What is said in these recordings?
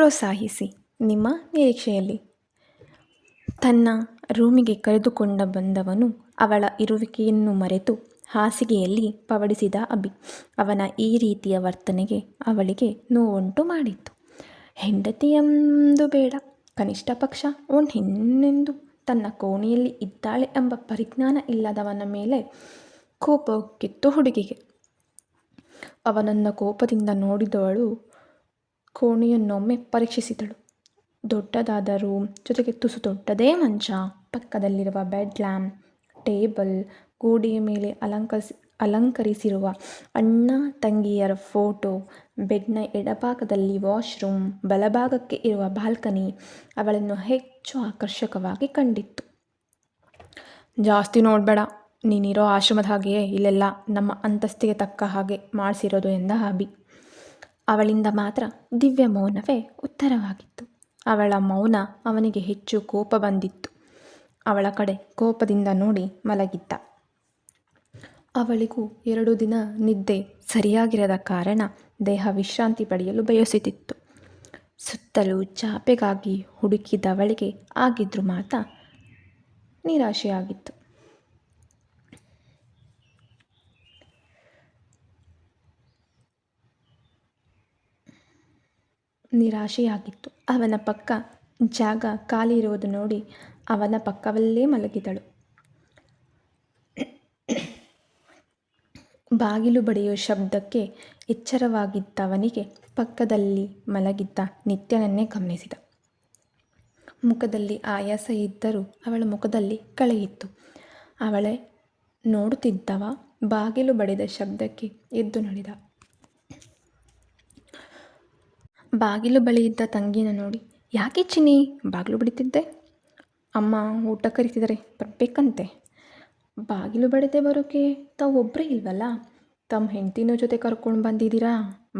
ಪ್ರೋತ್ಸಾಹಿಸಿ ನಿಮ್ಮ ನಿರೀಕ್ಷೆಯಲ್ಲಿ. ತನ್ನ ರೂಮಿಗೆ ಕರೆದುಕೊಂಡ ಬಂದವನು ಅವಳ ಇರುವಿಕೆಯನ್ನು ಮರೆತು ಹಾಸಿಗೆಯಲ್ಲಿ ಪವಡಿಸಿದ ಅಭಿ. ಅವನ ಈ ರೀತಿಯ ವರ್ತನೆಗೆ ಅವಳಿಗೆ ನೋವುಂಟು ಮಾಡಿತ್ತು. ಹೆಂಡತಿಯೆಂದು ಬೇಡ, ಕನಿಷ್ಠ ಪಕ್ಷ ಒಂದು ಹೆಣ್ಣೆಂದು ತನ್ನ ಕೋಣೆಯಲ್ಲಿ ಇದ್ದಾಳೆ ಎಂಬ ಪರಿಜ್ಞಾನ ಇಲ್ಲದವನ ಮೇಲೆ ಕೋಪಕ್ಕಿತ್ತು ಹುಡುಗಿಗೆ. ಅವನನ್ನು ಕೋಪದಿಂದ ನೋಡಿದವಳು ಕೋಣೆಯನ್ನೊಮ್ಮೆ ಪರೀಕ್ಷಿಸಿದಳು. ದೊಡ್ಡದಾದ ರೂಮ್, ಜೊತೆಗೆ ತುಸು ದೊಡ್ಡದೇ ಮಂಚ, ಪಕ್ಕದಲ್ಲಿರುವ ಬೆಡ್ ಲ್ಯಾಂಪ್, ಟೇಬಲ್, ಗೋಡೆಯ ಮೇಲೆ ಅಲಂಕರಿಸಿರುವ ಅಣ್ಣ ತಂಗಿಯರ ಫೋಟೋ, ಬೆಡ್ನ ಎಡಭಾಗದಲ್ಲಿ ವಾಶ್ರೂಮ್, ಬಲಭಾಗಕ್ಕೆ ಇರುವ ಬಾಲ್ಕನಿ ಅವಳನ್ನು ಹೆಚ್ಚು ಆಕರ್ಷಕವಾಗಿ ಕಂಡಿತ್ತು. ಜಾಸ್ತಿ ನೋಡಬೇಡ, ನೀನಿರೋ ಆಶ್ರಮದ ಹಾಗೆಯೇ ಇಲ್ಲೆಲ್ಲ ನಮ್ಮ ಅಂತಸ್ತಿಗೆ ತಕ್ಕ ಹಾಗೆ ಮಾಡಿಸಿರೋದು ಎಂದ ಅಭಿ. ಅವಳಿಂದ ಮಾತ್ರ ದಿವ್ಯ ಮೌನವೇ ಉತ್ತರವಾಗಿತ್ತು. ಅವಳ ಮೌನ ಅವನಿಗೆ ಹೆಚ್ಚು ಕೋಪ ಬಂದಿತ್ತು. ಅವಳ ಕಡೆ ಕೋಪದಿಂದ ನೋಡಿ ಮಲಗಿದ್ದ. ಅವಳಿಗೂ 2 ದಿನ ನಿದ್ದೆ ಸರಿಯಾಗಿರದ ಕಾರಣ ದೇಹ ವಿಶ್ರಾಂತಿ ಪಡೆಯಲು ಬಯಸುತ್ತಿತ್ತು. ಸುತ್ತಲೂ ಚಾಪೆಗಾಗಿ ಹುಡುಕಿದವಳಿಗೆ ಆಗಿದ್ರೂ ಮಾತ್ರ ನಿರಾಶೆಯಾಗಿತ್ತು. ಅವನ ಪಕ್ಕ ಜಾಗ ಖಾಲಿ ಇರುವುದು ನೋಡಿ ಅವನ ಪಕ್ಕವಲ್ಲೇ ಮಲಗಿದಳು. ಬಾಗಿಲು ಬಡಿಯುವ ಶಬ್ದಕ್ಕೆ ಎಚ್ಚರವಾಗಿದ್ದವನಿಗೆ ಪಕ್ಕದಲ್ಲಿ ಮಲಗಿದ್ದ ನಿತ್ಯನನ್ನೇ ಗಮನಿಸಿದ. ಮುಖದಲ್ಲಿ ಆಯಾಸ ಇದ್ದರೂ ಅವಳ ಮುಖದಲ್ಲಿ ಕಳೆಯಿತ್ತು. ಅವಳೇ ನೋಡುತ್ತಿದ್ದವ ಬಾಗಿಲು ಬಡಿದ ಶಬ್ದಕ್ಕೆ ಎದ್ದು ನಡೆದ. ಬಾಗಿಲು ಬಳಿ ಇದ್ದ ತಂಗಿನ ನೋಡಿ, ಯಾಕೆ ಚಿನ್ನಿ ಬಾಗಿಲು ಬಡಿತಿದ್ದೆ? ಅಮ್ಮ ಊಟ ಕರಿತಿದ್ದಾರೆ, ಬರಬೇಕಂತೆ. ಬಾಗಿಲು ಬಡಿದೆ ಬರೋಕೆ ತಾವು ಒಬ್ಬರೇ ಇಲ್ವಲ್ಲ, ತಮ್ಮ ಹೆಂಡತಿನ ಜೊತೆ ಕರ್ಕೊಂಡು ಬಂದಿದ್ದೀರಾ?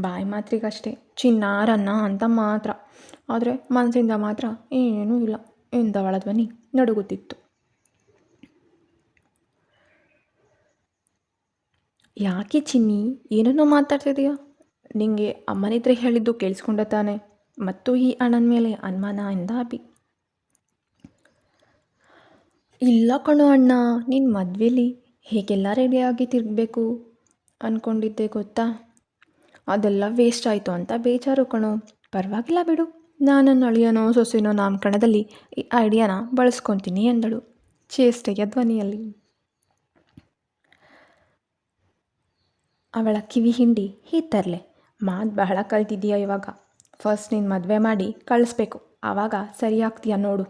ಬಾಯಿ ಮಾತ್ರಿಗಷ್ಟೇ ಚಿನ್ನಾರನ್ನ ಅಂತ ಮಾತ್ರ, ಆದರೆ ಮನಸ್ಸಿಂದ ಮಾತ್ರ ಏನೂ ಇಲ್ಲ ಎಂದವಳ ಧ್ವನಿ ನಡುಗುತ್ತಿತ್ತು. ಯಾಕೆ ಚಿನ್ನಿ ಏನನ್ನೋ ಮಾತಾಡ್ತಿದೀಯಾ? ನಿಂಗೆ ಅಮ್ಮನಿದ್ರೆ ಹೇಳಿದ್ದು ಕೇಳಿಸ್ಕೊಂಡ ತಾನೆ, ಮತ್ತು ಈ ಅಣ್ಣನ ಮೇಲೆ ಅನುಮಾನ ಎಂದ ಅಭಿ. ಇಲ್ಲ ಕಣೋ ಅಣ್ಣ, ನಿನ್ನ ಮದುವೆಲಿ ಹೇಗೆಲ್ಲ ರೆಡಿಯಾಗಿ ತಿರುಗಬೇಕು ಅಂದ್ಕೊಂಡಿದ್ದೆ ಗೊತ್ತಾ? ಅದೆಲ್ಲ ವೇಸ್ಟ್ ಆಯಿತು ಅಂತ ಬೇಜಾರು ಕಣೋ. ಪರವಾಗಿಲ್ಲ ಬಿಡು, ನಾನು ನನ್ನ ಅಳಿಯನೋ ಸೊಸೆನೋ ನಾಮಕರಣದಲ್ಲಿ ಈ ಐಡಿಯಾನ ಬಳಸ್ಕೊತೀನಿ ಎಂದಳು ಚೇಷ್ಟೆಯ ಧ್ವನಿಯಲ್ಲಿ. ಅವಳ ಕಿವಿ ಹಿಂಡಿ ತರಲೆ, ಮಾತು ಬಹಳ ಕಲ್ತಿದ್ದೀಯ ಇವಾಗ. ಫಸ್ಟ್ ನೀನು ಮದುವೆ ಮಾಡಿ ಕಳಿಸ್ಬೇಕು, ಆವಾಗ ಸರಿಯಾಗ್ತೀಯ ನೋಡು.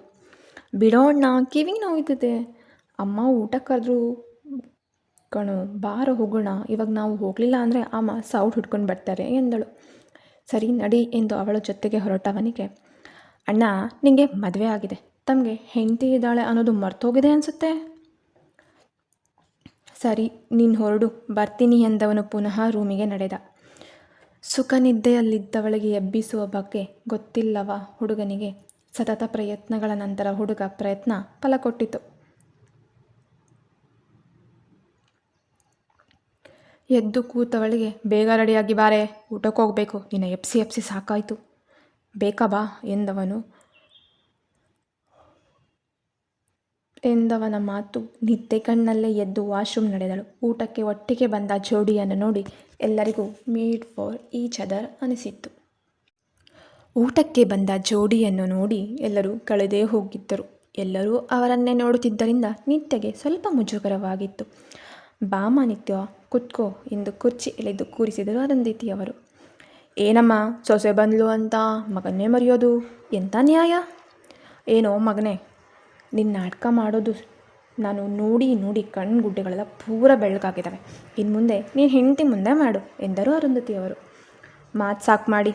ಬಿಡೋ ಅಣ್ಣ, ಕಿವಿ ನೋಯ್ತಿದೆ. ಅಮ್ಮ ಊಟ ಕರೆದ್ರು ಕಣೋ, ಬಾರ ಹೋಗೋಣ. ಇವಾಗ ನಾವು ಹೋಗಲಿಲ್ಲ ಅಂದರೆ ಅಮ್ಮ ಸೌಟ್ ಹುಡ್ಕೊಂಡು ಬರ್ತಾರೆ ಎಂದಳು. ಸರಿ ನಡಿ ಎಂದು ಅವಳ ಜೊತೆಗೆ ಹೊರಟವನಿಗೆ, ಅಣ್ಣ ನಿನಗೆ ಮದುವೆ ಆಗಿದೆ, ತಮಗೆ ಹೆಂಡತಿ ಇದ್ದಾಳೆ ಅನ್ನೋದು ಮರ್ತೋಗಿದೆ ಅನಿಸುತ್ತೆ. ಸರಿ ನೀನು ಹೊರಡು, ಬರ್ತೀನಿ ಎಂದವನು ಪುನಃ ರೂಮಿಗೆ ನಡೆದ. ಸುಖ ನಿದ್ದೆಯಲ್ಲಿದ್ದವಳಿಗೆ ಎಬ್ಬಿಸುವ ಬಗ್ಗೆ ಗೊತ್ತಿಲ್ಲವ ಹುಡುಗನಿಗೆ. ಸತತ ಪ್ರಯತ್ನಗಳ ನಂತರ ಹುಡುಗ ಪ್ರಯತ್ನ ಫಲ ಕೊಟ್ಟಿತು. ಎದ್ದು ಕೂತವಳಿಗೆ, ಬೇಗ ರೆಡಿಯಾಗಿ ಬಾರೆ, ಊಟಕ್ಕೆ ಹೋಗಬೇಕು, ನಿನ್ನ ಎಪ್ಸಿ ಸಾಕಾಯಿತು. ಬೇಕಾ ಬಾ ಎಂದವನ ಮಾತು ನಿದ್ದೆ ಕಣ್ಣಲ್ಲೇ ಎದ್ದು ವಾಶ್ರೂಮ್ ನಡೆದಳು. ಊಟಕ್ಕೆ ಒಟ್ಟಿಗೆ ಬಂದ ಜೋಡಿಯನ್ನು ನೋಡಿ ಎಲ್ಲರಿಗೂ ಮೇಡ್ ಫಾರ್ ಈಚ್ ಅದರ್ ಅನಿಸಿತ್ತು. ಊಟಕ್ಕೆ ಬಂದ ಜೋಡಿಯನ್ನು ನೋಡಿ ಎಲ್ಲರೂ ಕಳೆದೇ ಹೋಗಿದ್ದರು. ಎಲ್ಲರೂ ಅವರನ್ನೇ ನೋಡುತ್ತಿದ್ದರಿಂದ ನಿತ್ಯಗೆ ಸ್ವಲ್ಪ ಮುಜುಗರವಾಗಿತ್ತು. ಬಾಮ ನಿತ್ಯ, ಕುತ್ಕೋ ಎಂದು ಕುರ್ಚಿ ಎಳೆದು ಕೂರಿಸಿದರು ಅರುಂಧತಿಯವರು. ಏನಮ್ಮ, ಸೊಸೆ ಬಂದ್ಲು ಅಂತ ಮಗನ್ನೇ ಮರೆಯೋದು ಎಂಥ ನ್ಯಾಯ? ಏನೋ ಮಗನೇ, ನಿನ್ನ ನಾಟಕ ಮಾಡೋದು ನಾನು ನೋಡಿ ಕಣ್ಣುಗುಡ್ಡೆಗಳೆಲ್ಲ ಪೂರ ಬೆಳಗಾಗಿದ್ದಾವೆ. ಇನ್ನು ಮುಂದೆ ನೀನು ಹೆಂಡತಿ ಮುಂದೆ ಮಾಡು ಎಂದರು ಅರುಂಧತಿಯವರು. ಮಾತು ಸಾಕು ಮಾಡಿ.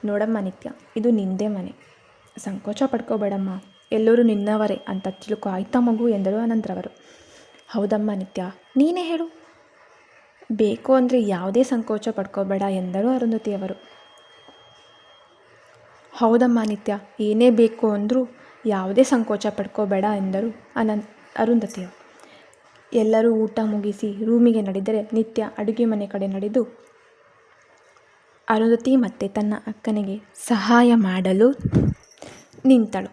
ನೋಡಮ್ಮ ನಿತ್ಯ, ಇದು ನಿಂದೇ ಮನೆ, ಸಂಕೋಚ ಪಡ್ಕೋಬೇಡಮ್ಮ, ಎಲ್ಲರೂ ನಿನ್ನವರೇ ಅಂತ ತಿಳ್ಕೊ ಆಯ್ತಾ ಮಗು ಎಂದರು ಅನಂತರವರು. ಹೌದಮ್ಮ ನಿತ್ಯ, ನೀನೇ ಹೇಳು. ಬೇಕು ಅಂದರೆ ಯಾವುದೇ ಸಂಕೋಚ ಪಡ್ಕೋಬೇಡ ಎಂದರು ಅರುಂಧತಿಯವರು. ಹೌದಮ್ಮ ನಿತ್ಯ, ಏನೇ ಬೇಕು ಅಂದರೂ ಯಾವುದೇ ಸಂಕೋಚ ಪಡ್ಕೋಬೇಡ ಎಂದರು ಅರುಂಧತಿಯವರು. ಎಲ್ಲರೂ ಊಟ ಮುಗಿಸಿ ರೂಮಿಗೆ ನಡೆದರೆ ನಿತ್ಯ ಅಡುಗೆ ಮನೆ ಕಡೆ ನಡೆದು ಅರುಂಧತಿ ಮತ್ತೆ ತನ್ನ ಅಕ್ಕನಿಗೆ ಸಹಾಯ ಮಾಡಲು ನಿಂತಳು.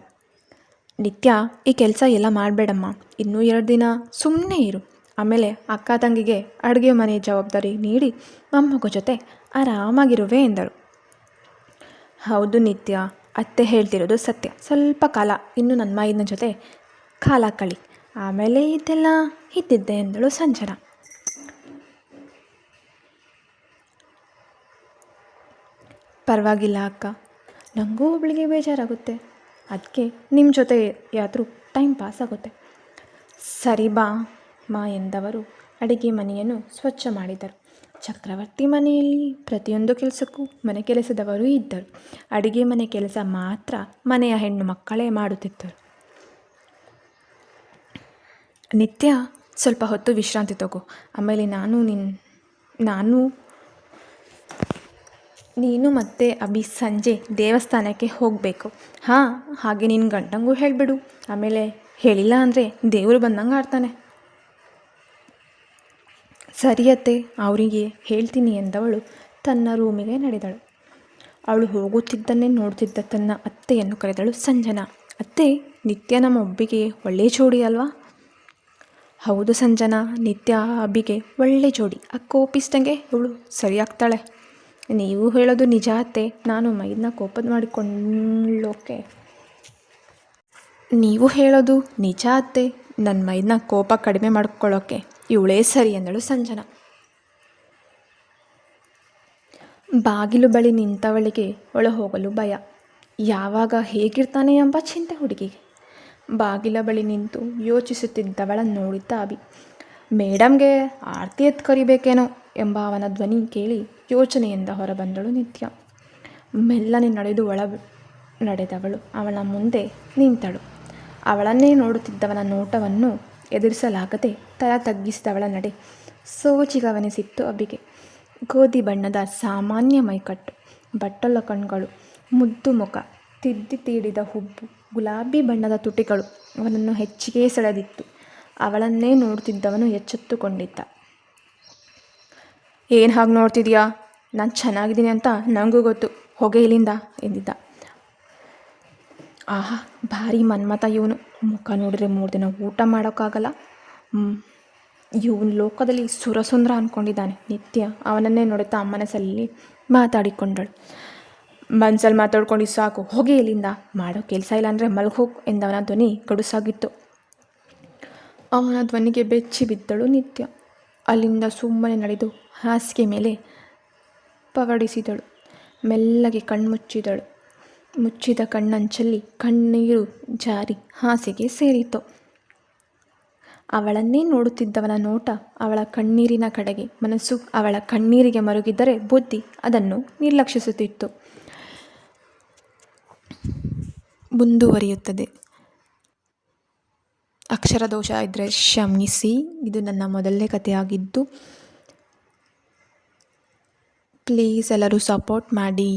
ನಿತ್ಯ, ಈ ಕೆಲಸ ಎಲ್ಲ ಮಾಡಬೇಡಮ್ಮ, ಇನ್ನೂ 2 ದಿನ ಸುಮ್ಮನೆ ಇರು. ಆಮೇಲೆ ಅಕ್ಕ ತಂಗಿಗೆ ಅಡುಗೆ ಮನೆ ಜವಾಬ್ದಾರಿ ನೀಡಿ ಮೊಮ್ಮಗ ಜೊತೆ ಆರಾಮಾಗಿರುವೆ ಎಂದರು. ಹೌದು ನಿತ್ಯ, ಅತ್ತೆ ಹೇಳ್ತಿರೋದು ಸತ್ಯ. ಸ್ವಲ್ಪ ಕಾಲ ಇನ್ನು ನನ್ನ ಮೈದನ ಜೊತೆ ಕಾಲ ಕಳಿ, ಆಮೇಲೆ ಇದೆಲ್ಲ ಇದ್ದಿದ್ದೆ ಎಂದಳು ಸಂಜನಾ. ಪರವಾಗಿಲ್ಲ ಅಕ್ಕ, ನನಗೂ ಒಬ್ಳಿಗೆ ಬೇಜಾರಾಗುತ್ತೆ. ಅದಕ್ಕೆ ನಿಮ್ಮ ಜೊತೆ ಯಾದರೂ ಟೈಮ್ ಪಾಸ್ ಆಗುತ್ತೆ. ಸರಿ ಬಾ ಮಾ ಎಂದವರು ಅಡಿಗೆ ಮನೆಯನ್ನು ಸ್ವಚ್ಛ ಮಾಡಿದರು. ಚಕ್ರವರ್ತಿ ಮನೆಯಲ್ಲಿ ಪ್ರತಿಯೊಂದು ಕೆಲಸಕ್ಕೂ ಮನೆ ಕೆಲಸದವರು ಇದ್ದರು. ಅಡಿಗೆ ಮನೆ ಕೆಲಸ ಮಾತ್ರ ಮನೆಯ ಹೆಣ್ಣು ಮಕ್ಕಳೇ ಮಾಡುತ್ತಿದ್ದರು. ನಿತ್ಯ, ಸ್ವಲ್ಪ ಹೊತ್ತು ವಿಶ್ರಾಂತಿ ತಗೋ, ಆಮೇಲೆ ನೀನು ಮತ್ತೆ ಅಭಿ ಸಂಜೆ ದೇವಸ್ಥಾನಕ್ಕೆ ಹೋಗಬೇಕು. ಹಾಂ, ಹಾಗೆ ನಿನ್ನ ಗಂಡಂಗೂ ಹೇಳಿಬಿಡು. ಆಮೇಲೆ ಹೇಳಿಲ್ಲ ಅಂದರೆ ದೇವರು ಬಂದಂಗೆ ಆಡ್ತಾನೆ. ಸರಿಯತ್ತೆ, ಅವರಿಗೆ ಹೇಳ್ತೀನಿ ಎಂದವಳು ತನ್ನ ರೂಮಿಗೆ ನಡೆದಳು. ಅವಳು ಹೋಗುತ್ತಿದ್ದನ್ನೇ ನೋಡ್ತಿದ್ದ ತನ್ನ ಅತ್ತೆಯನ್ನು ಕರೆದಳು ಸಂಜನಾ. ಅತ್ತೆ, ನಿತ್ಯ ನಮ್ಮ ಒಬ್ಬಿಗೆ ಒಳ್ಳೆ ಜೋಡಿ ಅಲ್ವಾ? ಹೌದು ಸಂಜನಾ, ನಿತ್ಯ ಅಬ್ಬಿಗೆ ಒಳ್ಳೆ ಜೋಡಿ. ಕೋಪಿಸ್ದಂಗೆ ಇವಳು ಸರಿಯಾಗ್ತಾಳೆ. ನೀವು ಹೇಳೋದು ನಿಜ ಅತ್ತೆ. ನಾನು ಮೈದನ್ನ ಕೋಪದ ಮಾಡಿಕೊಳ್ಳೋಕೆ ನೀವು ಹೇಳೋದು ನಿಜ ಅತ್ತೆ. ನನ್ನ ಮೈದನ್ನ ಕೋಪ ಕಡಿಮೆ ಮಾಡಿಕೊಳ್ಳೋಕೆ ಇವಳೇ ಸರಿ ಎಂದಳು ಸಂಜನಾ. ಬಾಗಿಲು ಬಳಿ ನಿಂತವಳಿಗೆ ಒಳ ಹೋಗಲು ಭಯ. ಯಾವಾಗ ಹೇಗಿರ್ತಾನೆ ಎಂಬ ಚಿಂತೆ ಹುಡುಗಿಗೆ. ಬಾಗಿಲ ಬಳಿ ನಿಂತು ಯೋಚಿಸುತ್ತಿದ್ದವಳನ್ನು ನೋಡಿದ್ದ ಅಭಿ. ಮೇಡಮ್ಗೆ ಆರತಿ ಎತ್ತು ಕರಿಬೇಕೇನೋ ಎಂಬ ಅವನ ಧ್ವನಿ ಕೇಳಿ ಯೋಚನೆಯಿಂದ ಹೊರಬಂದಳು ನಿತ್ಯ. ಮೆಲ್ಲನೆ ನಡೆದವಳು ಅವಳ ಮುಂದೆ ನಿಂತಳು. ಅವಳನ್ನೇ ನೋಡುತ್ತಿದ್ದವನ ನೋಟವನ್ನು ಎದುರಿಸಲಾಗದೆ ತಲೆ ತಗ್ಗಿಸಿದವಳ ನಡೆ ಸೋಜಿಗವೆನಿಸಿತ್ತು ಅಭಿಗೆ. ಗೋಧಿ ಬಣ್ಣದ ಸಾಮಾನ್ಯ ಮೈಕಟ್ಟು, ಬಟ್ಟಲ ಕಣ್ಗಳು, ಮುದ್ದು ಮುಖ, ತೀಡಿದ ಹುಬ್ಬು, ಗುಲಾಬಿ ಬಣ್ಣದ ತುಟಿಗಳು ಅವನನ್ನು ಹೆಚ್ಚಿಗೆ ಸೆಳೆದಿತ್ತು. ಅವಳನ್ನೇ ನೋಡುತ್ತಿದ್ದವನು ಎಚ್ಚೆತ್ತುಕೊಂಡಿದ್ದ. ಏನು ಹಾಗೆ ನೋಡ್ತಿದ್ಯಾ? ನಾನು ಚೆನ್ನಾಗಿದ್ದೀನಿ ಅಂತ ನನಗೂ ಗೊತ್ತು, ಹೊಗೆ ಇಲ್ಲಿಂದ ಎಂದಿದ್ದ. ಆಹಾ, ಭಾರಿ ಮನ್ಮತ ಇವನು. ಮುಖ ನೋಡಿದ್ರೆ 3 ದಿನ ಊಟ ಮಾಡೋಕ್ಕಾಗಲ್ಲ. ಇವನು ಲೋಕದಲ್ಲಿ ಸುರಸುಂದರ ಅಂದ್ಕೊಂಡಿದ್ದಾನೆ. ನಿತ್ಯ ಅವನನ್ನೇ ನೋಡುತ್ತಾ ಮನಸ್ಸಲ್ಲಿ ಮಾತಾಡಿಕೊಂಡಳು. ಮನ್ಸಲ್ಲಿ ಮಾತಾಡ್ಕೊಂಡು ಸಾಕು, ಹೊಗೆ ಇಲ್ಲಿಂದ. ಮಾಡೋ ಕೆಲಸ ಇಲ್ಲ ಅಂದರೆ ಮಲ್ಗೋಗು ಎಂದವನ ಧ್ವನಿ ಗಡುಸಾಗಿತ್ತು. ಅವನ ಧ್ವನಿಗೆ ಬೆಚ್ಚಿ ಬಿದ್ದಳು ನಿತ್ಯ. ಅಲ್ಲಿಂದ ಸುಮ್ಮನೆ ನಡೆದು ಹಾಸಿಗೆ ಮೇಲೆ ಪವಡಿಸಿದಳು. ಮೆಲ್ಲಗೆ ಕಣ್ಮುಚ್ಚಿದಳು. ಮುಚ್ಚಿದ ಕಣ್ಣಂಚಲ್ಲಿ ಕಣ್ಣೀರು ಜಾರಿ ಹಾಸಿಗೆ ಸೇರಿತು. ಅವಳನ್ನೇ ನೋಡುತ್ತಿದ್ದವನ ನೋಟ ಅವಳ ಕಣ್ಣೀರಿನ ಕಡೆಗೆ. ಮನಸ್ಸು ಅವಳ ಕಣ್ಣೀರಿಗೆ ಮರುಗಿದ್ದರೆ ಬುದ್ಧಿ ಅದನ್ನು ನಿರ್ಲಕ್ಷಿಸುತ್ತಿತ್ತು. ಮುಂದುವರಿಯುತ್ತದೆ. ಅಕ್ಷರದೋಷ ಇದ್ದರೆ ಕ್ಷಮಿಸಿ. ಇದು ನನ್ನ ಮೊದಲನೇ ಕಥೆಯಾಗಿದ್ದು ಪ್ಲೀಸ್ ಎಲ್ಲರೂ ಸಪೋರ್ಟ್ ಮಾಡಿ.